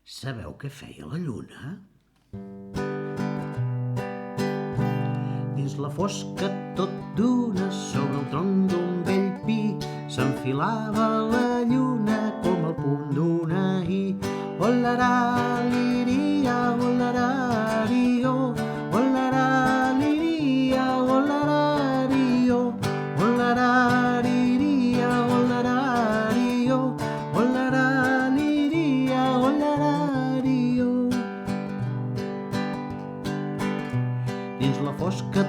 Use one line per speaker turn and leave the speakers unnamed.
Sabeu què feia la lluna? Dins la fosca tot d'una, sobre el tronc d'un vell pi, s'enfilava la lluna com el punt d'una i. Olarà, liria, olarà, rio, olarà, liria, olarà, rio, olarà, liria, olarà, rio, olarà, liria, olarà, rio. Dins la fosca